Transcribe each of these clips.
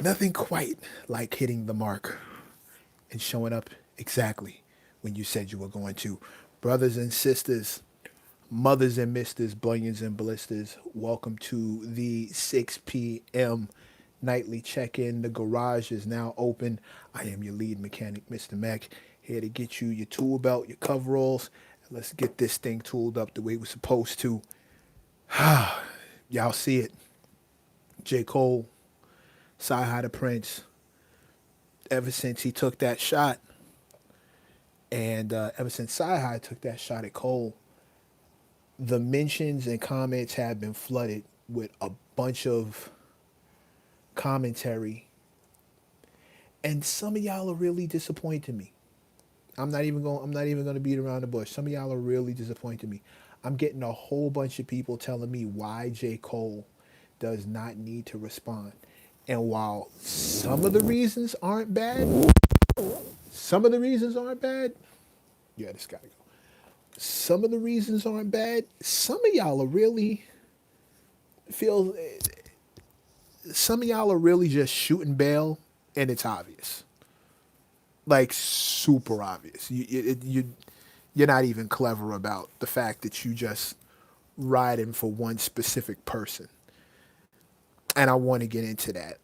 Nothing quite like hitting the mark and showing up exactly when you said you were going to. Brothers and sisters, mothers and misters, bunions and blisters, welcome to the 6 p.m. nightly check-in. The garage is now open. I am your lead mechanic, Mr. Mac, here to get you your tool belt, your coveralls. Let's get this thing tooled up the way we're supposed to. Y'all see it. J. Cole, SciHigh the Prince, ever since he took that shot, and ever since SciHigh took that shot at Cole, the mentions and comments have been flooded with a bunch of commentary, and some of y'all are really disappointing me. I'm not even going to beat around the bush. Some of y'all are really disappointing me. I'm getting a whole bunch of people telling me why J. Cole does not need to respond. And while some of the reasons aren't bad, some of the reasons aren't bad. Yeah, this gotta go. Some of the reasons aren't bad. Some of y'all are really feel. Some of y'all are really just shooting bail, and it's obvious, like super obvious. You're not even clever about the fact that you just riding for one specific person. And I want to get into that.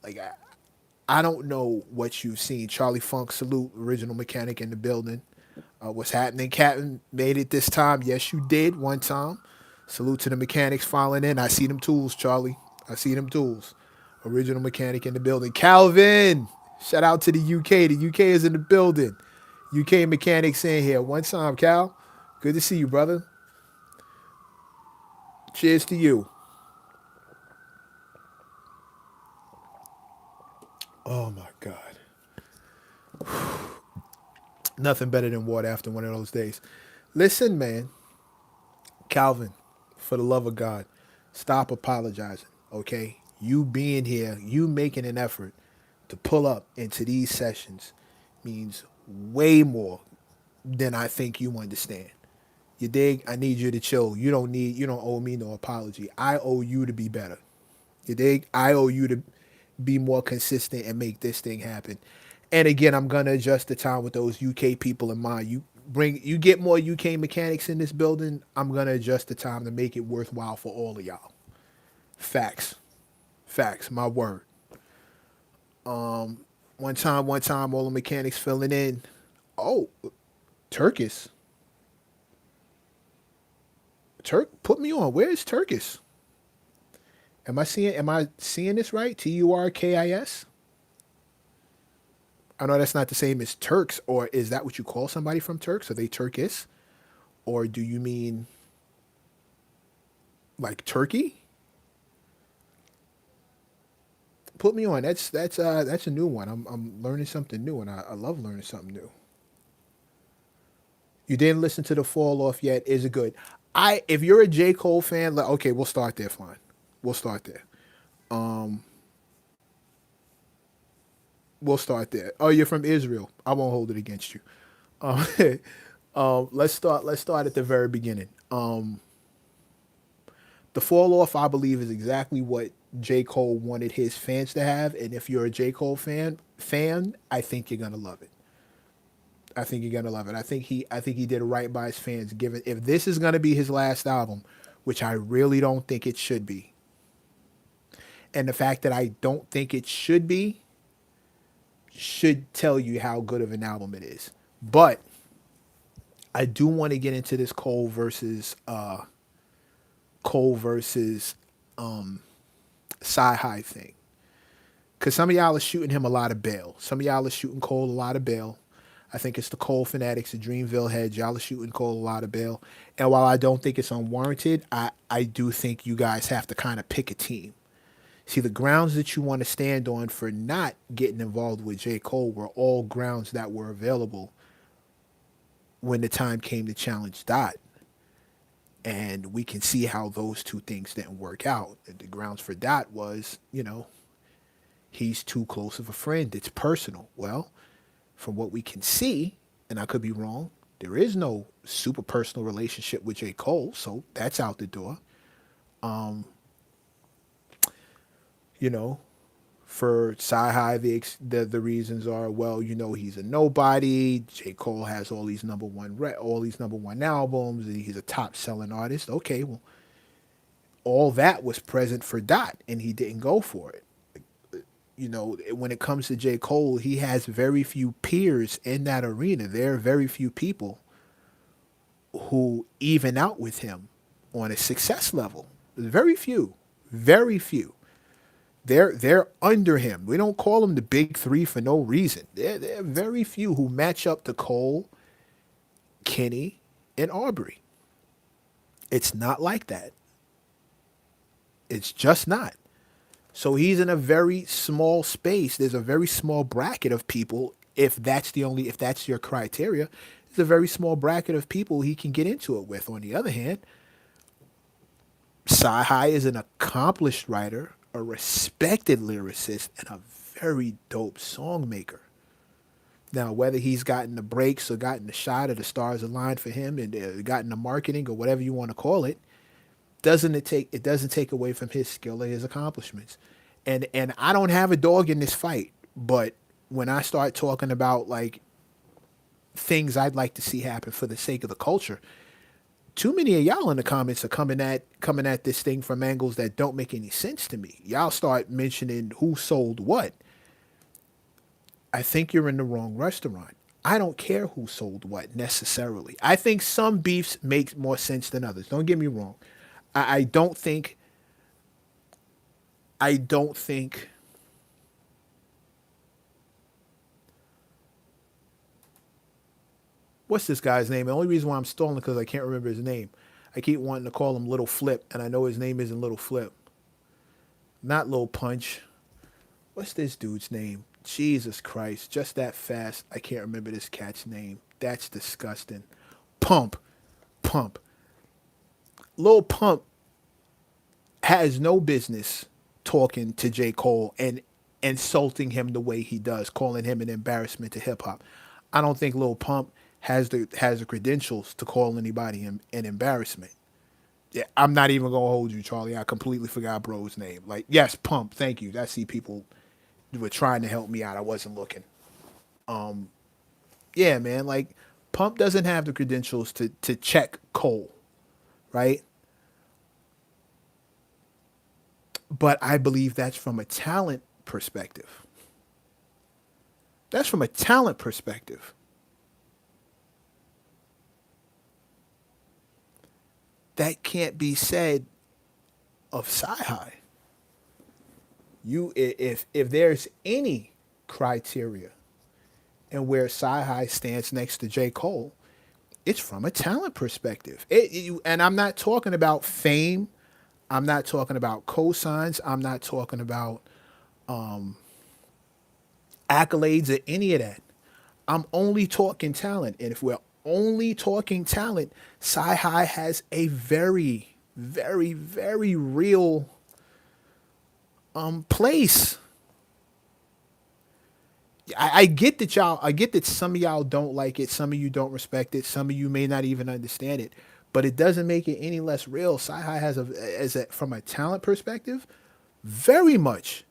I don't know what you've seen. Charlie Funk, salute, original mechanic in the building. What's happening, Captain? Made it this time. Yes, you did one time. Salute to the mechanics filing in. I see them tools, Charlie. I see them tools. Original mechanic in the building. Calvin! Shout out to the UK. The UK is in the building. UK mechanics in here. One time, Cal. Good to see you, brother. Cheers to you. Oh my God. Nothing better than water after one of those days. Listen, man. Calvin, for the love of God, stop apologizing, okay? You being here, you making an effort to pull up into these sessions means way more than I think you understand. You dig? I need you to chill. You don't owe me no apology. I owe you to be better. You dig? I owe you to be more consistent and make this thing happen. And again, I'm gonna adjust the time with those UK people in mind. You get more UK mechanics in this building, I'm gonna adjust the time to make it worthwhile for all of y'all. Facts. Facts, my word. One time, all the mechanics filling in. Oh, Turkish. Put me on. Where's Turkish? Am I seeing this right? Turkis? I know that's not the same as Turks, or is that what you call somebody from Turks? Are they Turkish? Or do you mean like Turkey? Put me on. That's a new one. I'm learning something new, and I love learning something new. You didn't listen to the fall off yet. Is it good? I If you're a J Cole fan, like, okay, we'll start there. Fine, we'll start there. We'll start there. Oh, you're from Israel. I won't hold it against you. Um, let's start at the very beginning. The fall off, I believe, is exactly what J Cole wanted his fans to have, and if you're a J Cole fan, I think you're gonna love it. I think you're gonna love it. I think he did right by his fans. Given if this is gonna be his last album, which I really don't think it should be, and the fact that I don't think it should be should tell you how good of an album it is. But I do want to get into this Cole versus SciHigh thing. Because some of y'all are shooting him a lot of bail. Some of y'all are shooting Cole a lot of bail. I think it's the Cole fanatics, the Dreamville heads. Y'all are shooting Cole a lot of bail. And while I don't think it's unwarranted, I do think you guys have to kind of pick a team. See, the grounds that you want to stand on for not getting involved with J. Cole were all grounds that were available when the time came to challenge Dot. And we can see how those two things didn't work out. The grounds for Dot was, he's too close of a friend. It's personal. Well, from what we can see, and I could be wrong, there is no super personal relationship with J. Cole, so that's out the door. You know, For SciHigh, the reasons are, well, he's a nobody. J. Cole has all these number one albums, and he's a top selling artist. Okay, well, all that was present for Dot, and he didn't go for it. When it comes to J. Cole, he has very few peers in that arena. There are very few people who even out with him on a success level. Very few. Very few. They're under him. We don't call them the big three for no reason. There are very few who match up to Cole, Kenny, and Aubrey. It's not like that. It's just not. So he's in a very small space. There's a very small bracket of people. If that's your criteria, there's a very small bracket of people he can get into it with. On the other hand, SciHigh is an accomplished writer, a respected lyricist, and a very dope song maker. Now, whether he's gotten the breaks or gotten the shot or the stars aligned for him and gotten the marketing or whatever you want to call it, doesn't take away from his skill or his accomplishments. And I don't have a dog in this fight, but when I start talking about like things I'd like to see happen for the sake of the culture, too many of y'all in the comments are coming at this thing from angles that don't make any sense to me. Y'all start mentioning who sold what. I think you're in the wrong restaurant. I don't care who sold what necessarily. I think some beefs make more sense than others. Don't get me wrong. I don't think what's this guy's name? The only reason why I'm stalling because I can't remember his name. I keep wanting to call him Little Flip, and I know his name isn't Little Flip. Not Lil Punch. What's this dude's name? Jesus Christ. Just that fast. I can't remember this cat's name. That's disgusting. Pump. Lil Pump has no business talking to J. Cole and insulting him the way he does, calling him an embarrassment to hip hop. I don't think Lil Pump has the credentials to call anybody an embarrassment. Yeah, I'm not even gonna hold you, Charlie. I completely forgot bro's name. Like, yes, Pump. Thank you. I see people were trying to help me out. I wasn't looking. Yeah, man. Like, Pump doesn't have the credentials to check Cole, right? But I believe that's from a talent perspective. That's from a talent perspective. That can't be said of SciHigh. If there's any criteria and where SciHigh stands next to J. Cole, it's from a talent perspective. And I'm not talking about fame. I'm not talking about cosigns. I'm not talking about accolades or any of that. I'm only talking talent. And if we're only talking talent, SciHigh has a very, very, very real place. I get that I get that some of y'all don't like it, some of you don't respect it, some of you may not even understand it, but it doesn't make it any less real. SciHigh from a talent perspective, very much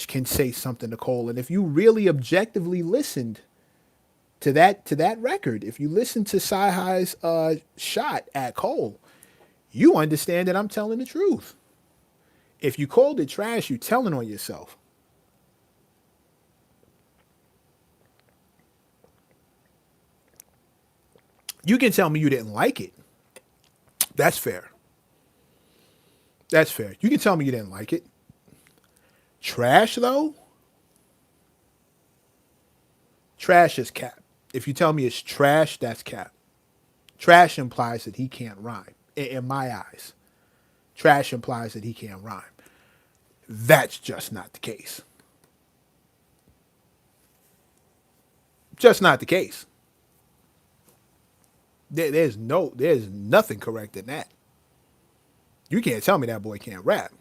can say something to Cole. And if you really objectively listened to that record, if you listen to SciHigh's shot at Cole, you understand that I'm telling the truth. If you called it trash, you telling on yourself. You can tell me you didn't like it. That's fair. That's fair. You can tell me you didn't like it. Trash, though? Trash is cap. If you tell me it's trash, that's cap. Trash implies that he can't rhyme, in my eyes. Trash implies that he can't rhyme. That's just not the case. Just not the case. There's nothing correct in that. You can't tell me that boy can't rap.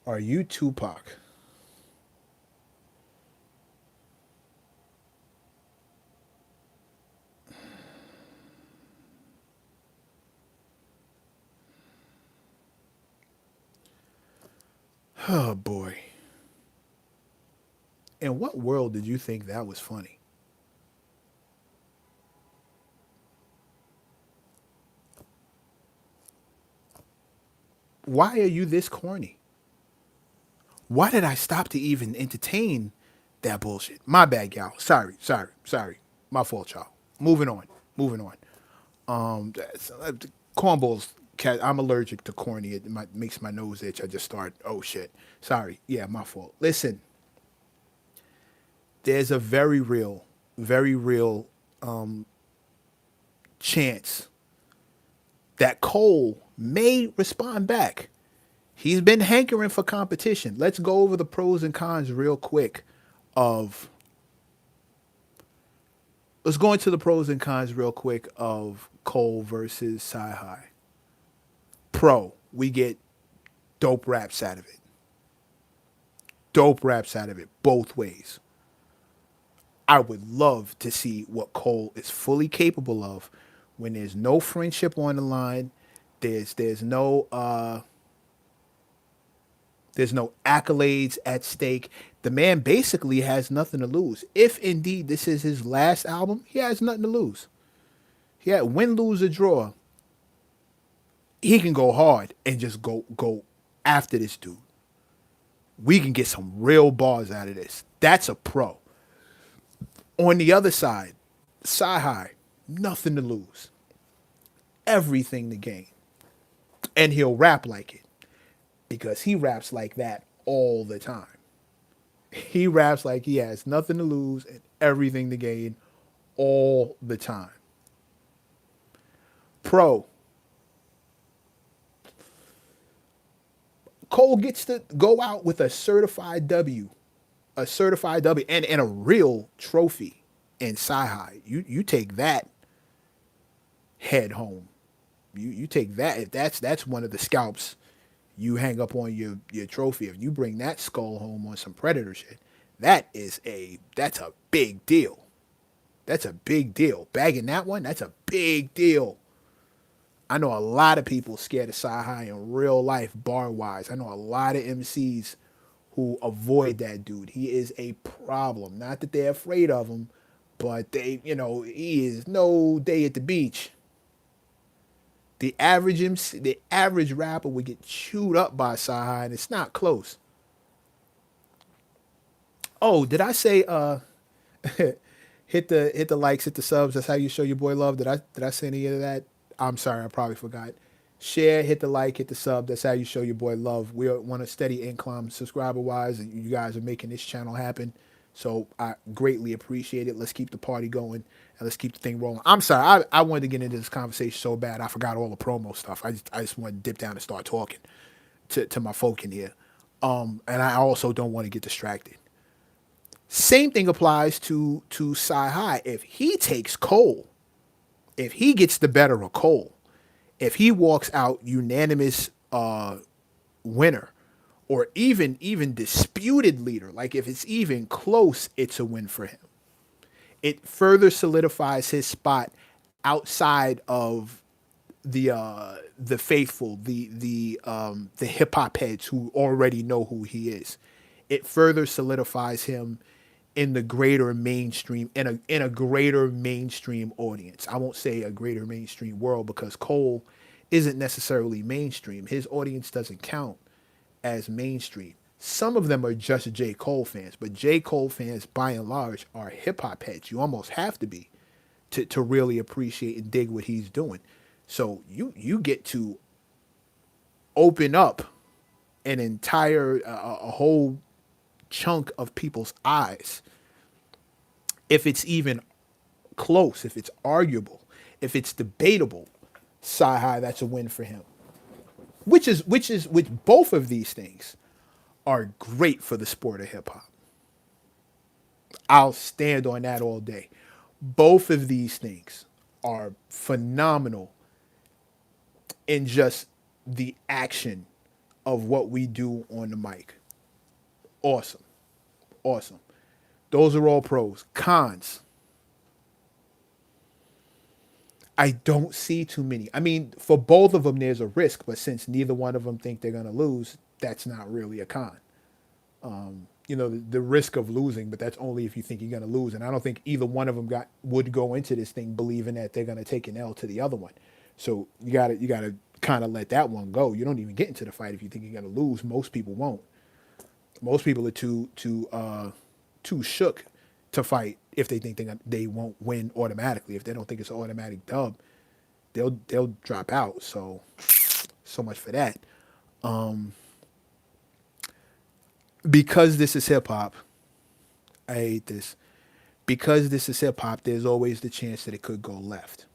Are you Tupac? Oh boy. In what world did you think that was funny? Why are you this corny? Why did I stop to even entertain that bullshit? My bad, y'all. Sorry. My fault, y'all. Moving on. Moving on. Cornballs. I'm allergic to corny. Makes my nose itch. I just start. Oh shit. Sorry. Yeah, my fault. Listen, there's a very real chance that Cole may respond back. He's been hankering for competition. Let's go over the pros and cons real quick of let's go into the pros and cons real quick of Cole versus SciHigh. Pro, we get dope raps out of it. Dope raps out of it both ways. I would love to see what Cole is fully capable of when there's no friendship on the line. There's no accolades at stake. The man basically has nothing to lose. If indeed this is his last album, he has nothing to lose. Yeah, win, lose, or draw, he can go hard and just go after this dude. We can get some real bars out of this. That's a pro. On the other side, SciHigh, nothing to lose, everything to gain, and he'll rap like it because he raps like that all the time. He raps like he has nothing to lose and everything to gain all the time. Pro, Cole gets to go out with a certified W, and a real trophy in SciHigh. You take that head home. You take that. If that's one of the scalps you hang up on your trophy. If you bring that skull home on some Predator shit, that's a big deal. That's a big deal. Bagging that one, that's a big deal. I know a lot of people scared of SciHigh in real life, bar wise. I know a lot of MCs who avoid that dude. He is a problem. Not that they're afraid of him, but he is no day at the beach. The average MC, the average rapper would get chewed up by SciHigh, and it's not close. Oh, did I say hit the likes, hit the subs? That's how you show your boy love. Did I say any of that? I'm sorry, I probably forgot. Share, hit the like, hit the sub. That's how you show your boy love. We want a steady incline subscriber wise, and you guys are making this channel happen. So I greatly appreciate it. Let's keep the party going and let's keep the thing rolling. I'm sorry, I wanted to get into this conversation so bad I forgot all the promo stuff. I just wanted to dip down and start talking to my folk in here. And I also don't want to get distracted. Same thing applies to SciHigh. If he takes Cole, if he gets the better of Cole, if he walks out unanimous winner, or even disputed leader, like if it's even close, it's a win for him. It further solidifies his spot outside of the faithful, the hip hop heads who already know who he is. It further solidifies him in the greater mainstream, in a greater mainstream audience. I won't say a greater mainstream world because Cole isn't necessarily mainstream. His audience doesn't count as mainstream. Some of them are just J. Cole fans, but J. Cole fans by and large are hip hop heads. You almost have to be to really appreciate and dig what he's doing. So you get to open up an entire a whole chunk of people's eyes. If it's even close, if it's arguable, if it's debatable, SciHigh, that's a win for him. Which both of these things are great for the sport of hip hop. I'll stand on that all day. Both of these things are phenomenal in just the action of what we do on the mic. Awesome. Awesome. Those are all pros. Cons. I don't see too many. I mean, for both of them, there's a risk, but since neither one of them think they're going to lose, that's not really a con. The risk of losing, but that's only if you think you're going to lose. And I don't think either one of them would go into this thing believing that they're going to take an L to the other one. So you gotta kind of let that one go. You don't even get into the fight if you think you're going to lose. Most people won't. Most people are too shook to fight if they think they won't win automatically. If they don't think it's an automatic dub, they'll drop out. So much for that. Because this is hip hop, I hate this. Because this is hip hop, there's always the chance that it could go left.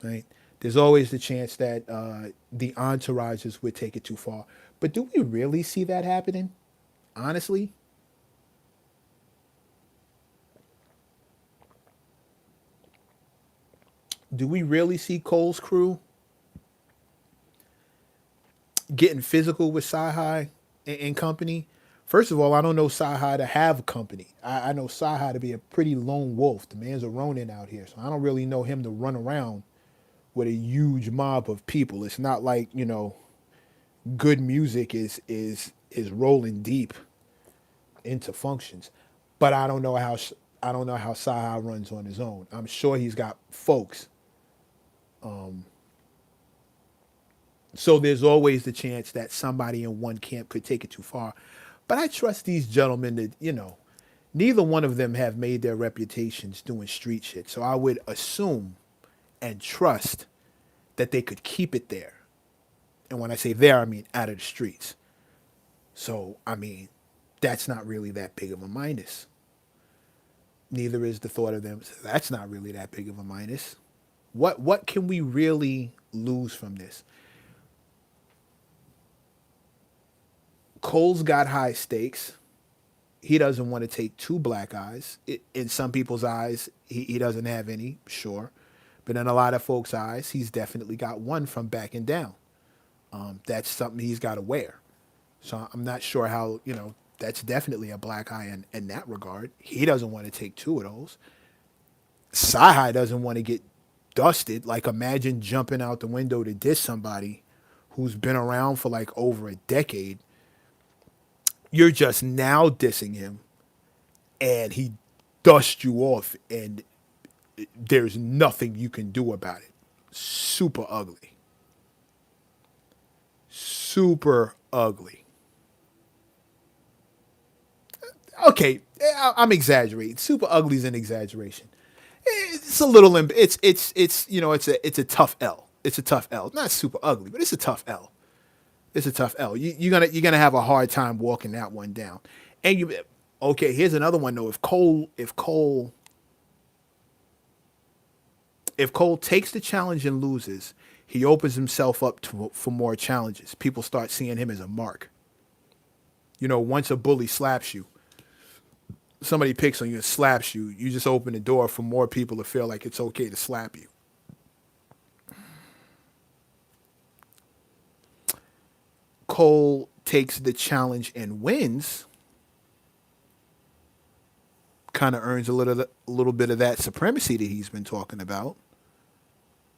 Right? There's always the chance that the entourages would take it too far. But do we really see that happening? Honestly, do we really see Cole's crew getting physical with SciHigh and company? First of all, I don't know SciHigh to have a company. I know SciHigh to be a pretty lone wolf. The man's a Ronin out here, so I don't really know him to run around with a huge mob of people. It's not like good music is rolling deep into functions. But I don't know how SciHigh runs on his own. I'm sure he's got folks. So there's always the chance that somebody in one camp could take it too far. But I trust these gentlemen that, neither one of them have made their reputations doing street shit. So I would assume and trust that they could keep it there. And when I say there, I mean out of the streets. So, I mean, that's not really that big of a minus. Neither is the thought of them. That's not really that big of a minus. What can we really lose from this? Cole's got high stakes. He doesn't want to take two black eyes. In some people's eyes, he doesn't have any, sure. But in a lot of folks' eyes, he's definitely got one from backing down. That's something he's got to wear. So I'm not sure how, that's definitely a black eye in that regard. He doesn't want to take two of those. SciHigh doesn't want to get dusted. Like, imagine jumping out the window to diss somebody who's been around for like over a decade. You're just now dissing him, and he dusts you off, and there's nothing you can do about it. Super ugly. Super ugly. Okay, I'm exaggerating. Super ugly is an exaggeration. It's a little. It's a tough L. It's a tough L. Not super ugly, but it's a tough L. It's a tough L. You're gonna have a hard time walking that one down. And okay. Here's another one though. If Cole takes the challenge and loses, he opens himself up for more challenges. People start seeing him as a mark. Once a bully slaps you, somebody picks on you and slaps you, you just open the door for more people to feel like it's okay to slap you. Cole takes the challenge and wins, kind of earns a little bit of that supremacy that he's been talking about,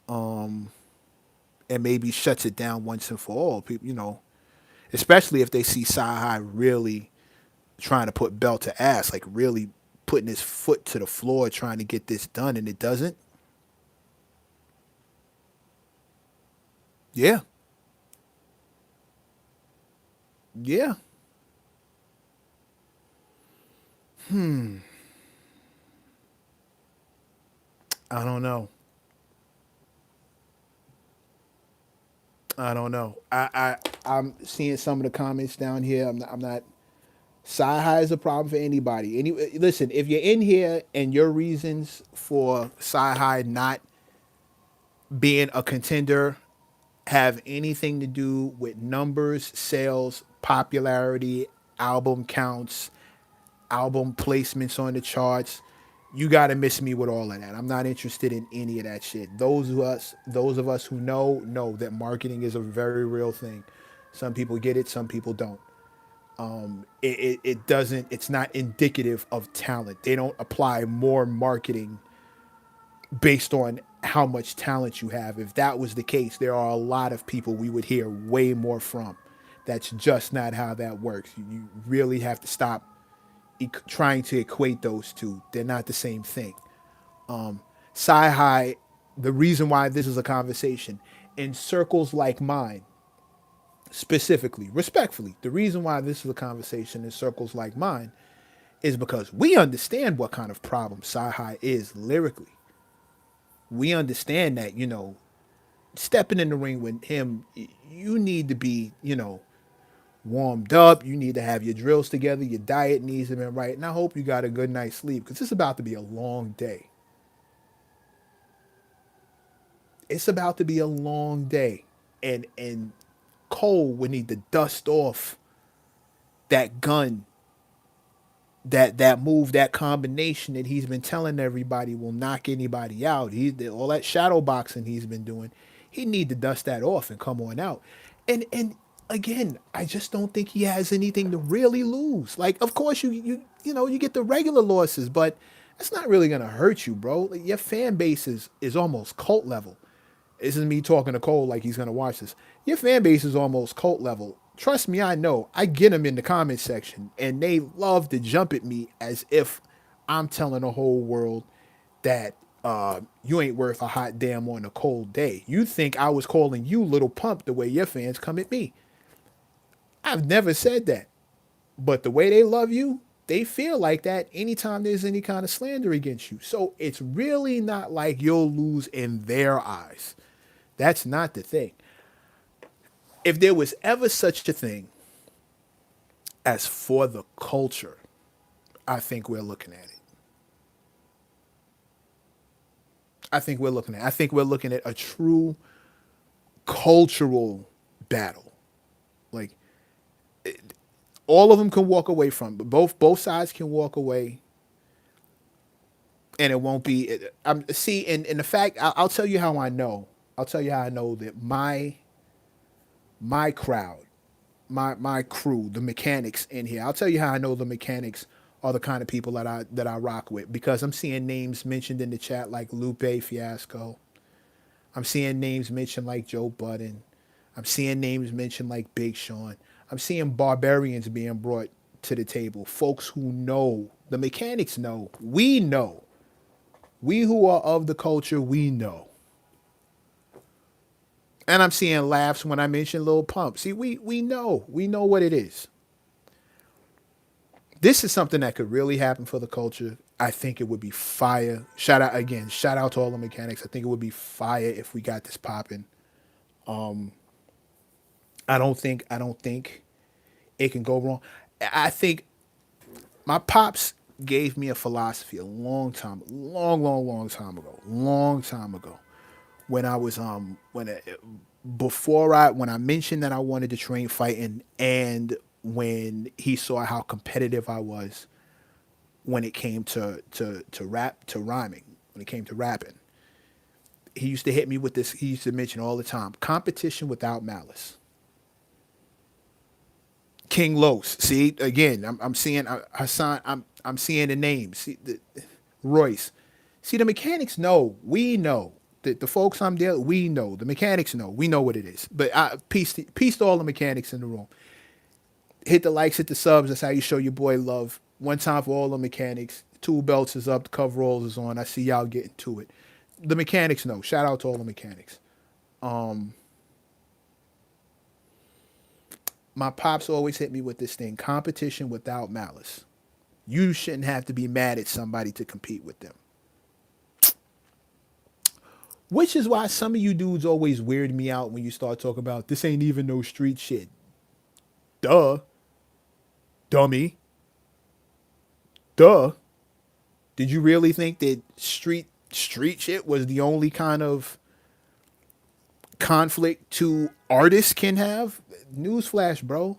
and maybe shuts it down once and for all. People, especially if they see SciHigh really trying to put belt to ass, like really putting his foot to the floor trying to get this done, and it doesn't. Yeah. Yeah. I don't know. I don't know. I'm seeing some of the comments down here. I'm not. Cyhi is a problem for anybody. Listen, if you're in here and your reasons for Cyhi not being a contender have anything to do with numbers, sales, popularity, album counts, album placements on the charts, you gotta miss me with all of that. I'm not interested in any of that shit. Those of us who know that marketing is a very real thing. Some people get it, some people don't. It doesn't. It's not indicative of talent. They don't apply more marketing based on how much talent you have. If that was the case, there are a lot of people we would hear way more from. That's just not how that works. You really have to stop trying to equate those two. They're not the same thing. SciHigh, the reason why this is a conversation in circles like mine, specifically, respectfully, the reason why this is a conversation in circles like mine is because we understand what kind of problem SciHigh is lyrically. We understand that, stepping in the ring with him, you need to be, warmed up. You need to have your drills together. Your diet needs to be right. And I hope you got a good night's sleep because it's about to be a long day. It's about to be a long day. And Cole would need to dust off that gun, that move, that combination that he's been telling everybody will knock anybody out. All that shadow boxing he's been doing. He need to dust that off and come on out. And again, I just don't think he has anything to really lose. Like, of course you get the regular losses, but it's not really gonna hurt you, bro. Like, your fan base is almost cult level. This is me talking to Cole like he's gonna watch this. Your fan base is almost cult level. Trust me, I know. I get them in the comment section, and they love to jump at me as if I'm telling the whole world that you ain't worth a hot damn on a cold day. You think I was calling you little pump the way your fans come at me. I've never said that. But the way they love you, they feel like that anytime there's any kind of slander against you. So it's really not like you'll lose in their eyes. That's not the thing. If there was ever such a thing as for the culture, I think we're looking at it. I think we're looking at a true cultural battle. Like, all of them can walk away from, but both sides can walk away, and it won't be. See, and the fact I'll tell you how I know. I'll tell you how I know that my crowd, my crew, the mechanics in here. I'll tell you how I know the mechanics are the kind of people that I rock with, because I'm seeing names mentioned in the chat like Lupe Fiasco. I'm seeing names mentioned like Joe Budden. I'm seeing names mentioned like Big Sean. I'm seeing barbarians being brought to the table. Folks who know, the mechanics know, we know. We who are of the culture, we know. And I'm seeing laughs when I mention Lil Pump. See, we know what it is. This is something that could really happen for the culture. I think it would be fire. Shout out to all the mechanics. I think it would be fire if we got this popping. I don't think it can go wrong. I think my pops gave me a philosophy a long time ago, when I was when I mentioned that I wanted to train fighting, and when he saw how competitive I was when it came to rhyming, when it came to rapping. He used to hit me with this. He used to mention all the time: competition without malice. King Los. See, again, I'm seeing Hassan. I'm seeing the names. See, Royce. See, the mechanics know. We know. The folks I'm dealing. We know. The mechanics know. We know what it is. But peace to all the mechanics in the room. Hit the likes, hit the subs. That's how you show your boy love. One time for all the mechanics. Tool belts is up. The coveralls is on. I see y'all getting to it. The mechanics know. Shout out to all the mechanics. My pops always hit me with this thing: competition without malice. You shouldn't have to be mad at somebody to compete with them. Which is why some of you dudes always weird me out when you start talking about this ain't even no street shit. Duh. Dummy. Duh. Did you really think that street shit was the only kind of conflict two artists can have? Newsflash, bro.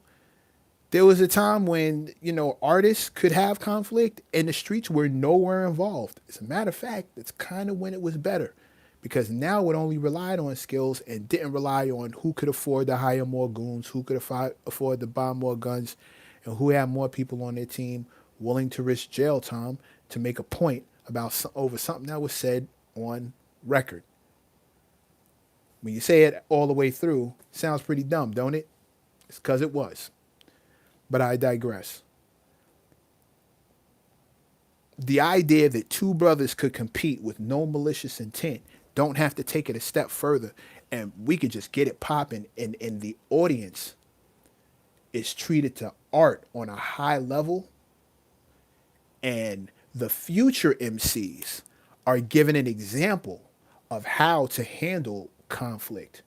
There was a time when, artists could have conflict and the streets were nowhere involved. As a matter of fact, that's kind of when it was better, because now it only relied on skills and didn't rely on who could afford to hire more goons, who could afford to buy more guns, and who had more people on their team willing to risk jail time to make a point about over something that was said on record. When you say it all the way through, it sounds pretty dumb, don't it? It's because it was. But I digress. The idea that two brothers could compete with no malicious intent, don't have to take it a step further, and we could just get it popping, and the audience is treated to art on a high level, and the future MCs are given an example of how to handle conflict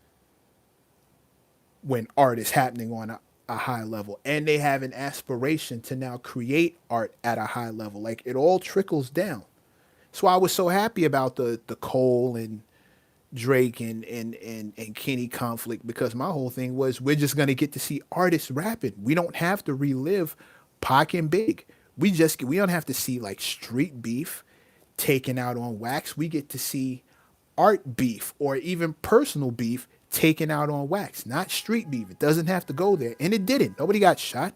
when art is happening on a high level, and they have an aspiration to now create art at a high level. Like, it all trickles down. So I was so happy about the Cole and Drake and Kenny conflict, because my whole thing was, we're just gonna get to see artists rapping. We don't have to relive Pac and Big. We don't have to see like street beef taken out on wax. We get to see art beef or even personal beef taken out on wax, not street beef. It doesn't have to go there, and it didn't. Nobody got shot,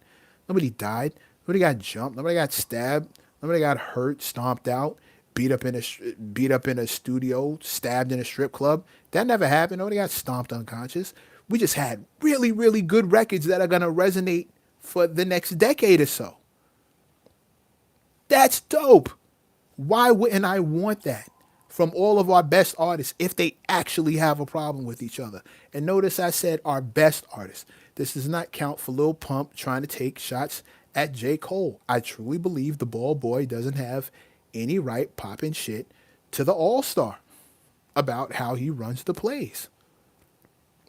nobody died, nobody got jumped, nobody got stabbed, nobody got hurt, stomped out, beat up in a studio, stabbed in a strip club. That never happened. Nobody got stomped unconscious. We just had really, really good records that are gonna resonate for the next decade or so. That's dope. Why wouldn't I want that from all of our best artists if they actually have a problem with each other? And notice I said our best artists. This does not count for Lil Pump trying to take shots at J. Cole. I truly believe the ball boy doesn't have any right popping shit to the All-Star about how he runs the plays.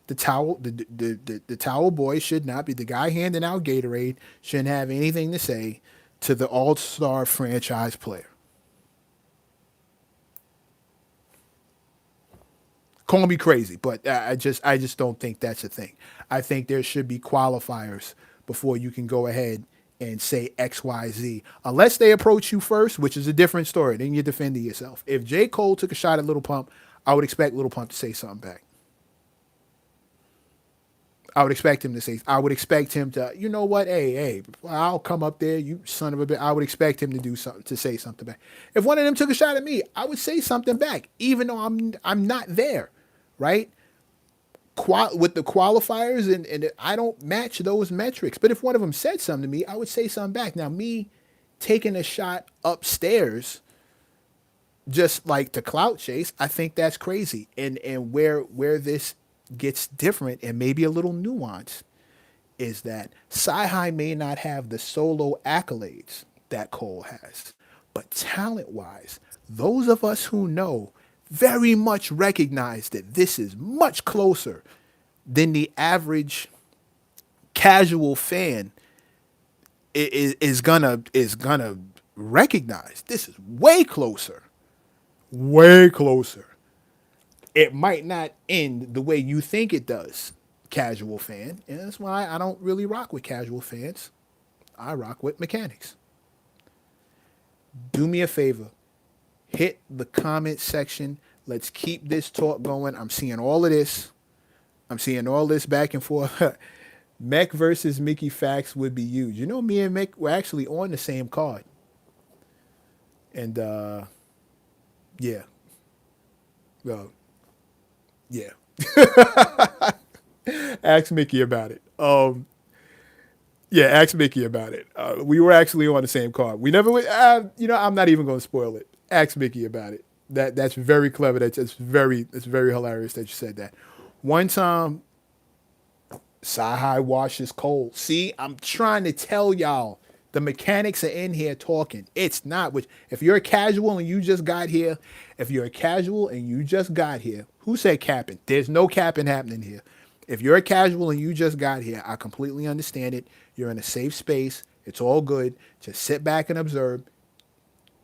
The towel boy should not be, the guy handing out Gatorade shouldn't have anything to say to the All-Star franchise player. Call me crazy, but I just don't think that's a thing. I think there should be qualifiers before you can go ahead and say XYZ, unless they approach you first, which is a different story. Then you're defending yourself. If J. Cole took a shot at Little Pump, I would expect Little Pump to say something back. I would expect him to say, I would expect him to, you know what, hey, I'll come up there, you son of a bitch. I would expect him to do something, to say something back. If one of them took a shot at me, I would say something back, even though I'm not there, right? With the qualifiers, and I don't match those metrics. But if one of them said something to me, I would say something back. Now, me taking a shot upstairs, just like to clout chase, I think that's crazy. And where this gets different and maybe a little nuanced is that SciHigh may not have the solo accolades that Cole has, but talent-wise, those of us who know very much recognize that this is much closer than the average casual fan is gonna recognize. This is way closer, way closer. It might not end the way you think it does, casual fan, and that's why I don't really rock with casual fans. I rock with mechanics. Do me a favor, hit the comment section. Let's keep this talk going. I'm seeing all of this. I'm seeing all this back and forth. Mech versus Mickey Fax would be huge. You know, me and Mech were actually on the same card. And yeah. Well, yeah. Ask Mickey about it. Yeah, ask Mickey about it. We were actually on the same card. We never went. I'm not even going to spoil it. Ask Mickey about it. That's very clever. It's very hilarious that you said that. One time, SciHigh washes Cole. See, I'm trying to tell y'all, the mechanics are in here talking. It's not which. If you're a casual and you just got here, who said capping? There's no capping happening here. If you're a casual and you just got here, I completely understand it. You're in a safe space. It's all good. Just sit back and observe.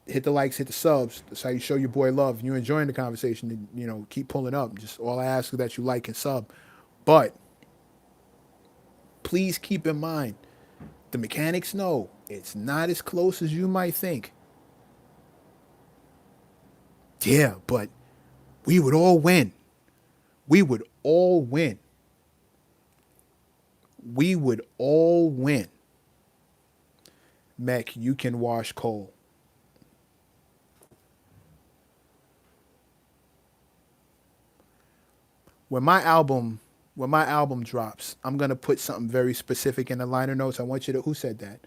Hit the likes, hit the subs. That's how you show your boy love. If you're enjoying the conversation, keep pulling up. Just all I ask is that you like and sub. But please keep in mind, the mechanics know it's not as close as you might think. Yeah, but we would all win. We would all win. We would all win. Mech, you can wash Cole. When my album when my album drops, I'm gonna put something very specific in the liner notes. I want you to. Who said that?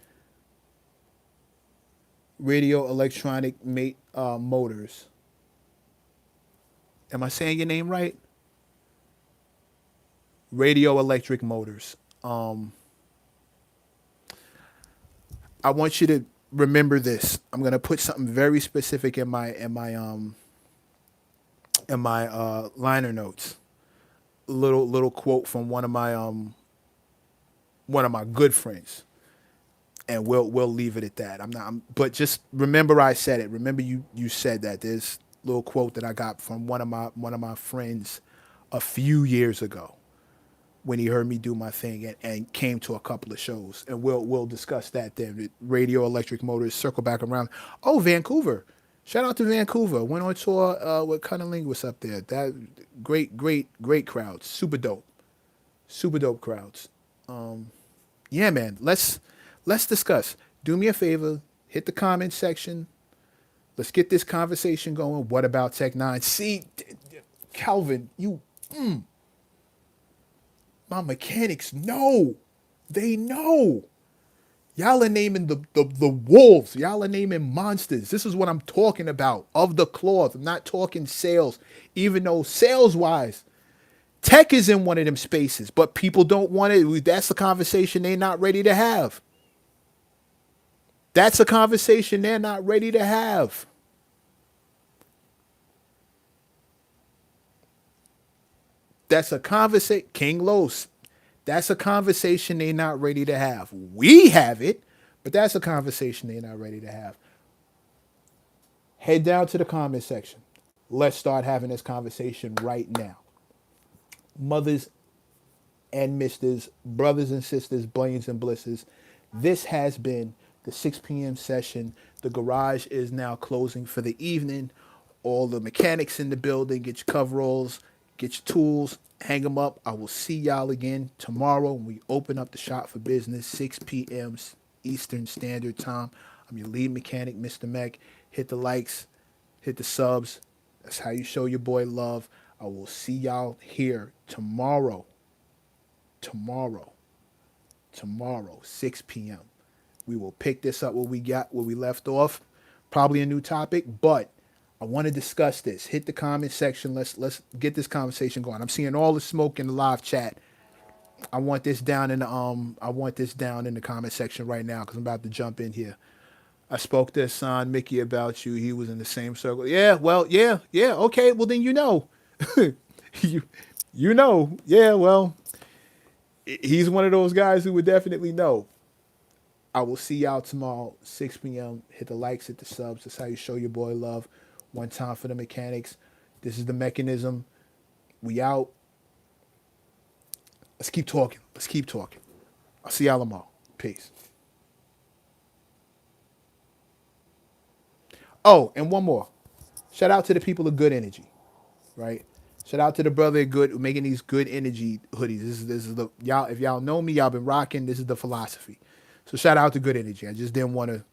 Radio Electronic Motors. Am I saying your name right? Radio Electric Motors. I want you to remember this. I'm gonna put something very specific in my liner notes. Little quote from one of my good friends, and we'll leave it at that. But just remember I said it. Remember you said that. There's a little quote that I got from one of my friends a few years ago when he heard me do my thing and came to a couple of shows, and we'll discuss that then. Radio Electric Motors. Circle back around. Oh, Vancouver. Shout out to Vancouver. Went on tour with Cunnilingus up there. That great crowds. Super dope crowds. Yeah, man. Let's discuss. Do me a favor. Hit the comment section. Let's get this conversation going. What about Tech Nine? See, Calvin, my mechanics know. They know. Y'all are naming the wolves. Y'all are naming monsters. This is what I'm talking about. Of the cloth. I'm not talking sales. Even though sales-wise, tech is in one of them spaces, but people don't want it. That's the conversation they're not ready to have. That's a conversation they're not ready to have. That's a conversation. King Los. That's a conversation they're not ready to have. We have it, but that's a conversation they're not ready to have. Head down to the comment section. Let's start having this conversation right now. Mothers and misters, brothers and sisters, blains and blisters, this has been the 6 p.m. session. The garage is now closing for the evening. All the mechanics in the building, get your coveralls, get your tools, hang them up. I will see y'all again tomorrow when we open up the shop for business, 6 p.m. Eastern Standard Time. I'm your lead mechanic, Mr. Mech. Hit the likes, hit the subs. That's how you show your boy love. I will see y'all here tomorrow. Tomorrow, 6 p.m. We will pick this up where we left off. Probably a new topic, but I want to discuss this. Hit the comment section. Let's get this conversation going. I'm seeing all the smoke in the live chat. I want this down in the comment section right now because I'm about to jump in here. I spoke to Hassan Mickey about you. He was in the same circle. Yeah, well, yeah. Okay, well then you know. you know. Yeah, well, he's one of those guys who would definitely know. I will see y'all tomorrow, 6 p.m. Hit the likes, hit the subs. That's how you show your boy love. One time for the mechanics. This is the mechanism. We out. Let's keep talking. I'll see y'all tomorrow. Peace. Oh, and one more. Shout out to the people of Good Energy, right? Shout out to the brother Good making these Good Energy hoodies. This is the y'all. If y'all know me, y'all been rocking. This is the philosophy. So shout out to Good Energy. I just didn't want to.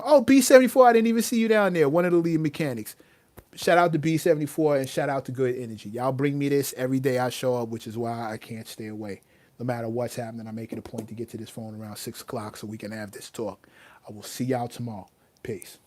Oh, B74, I didn't even see you down there. One of the lead mechanics. Shout out to B74 and shout out to Good Energy. Y'all bring me this every day I show up, which is why I can't stay away. No matter what's happening, I make it a point to get to this phone around 6 o'clock so we can have this talk. I will see y'all tomorrow. Peace.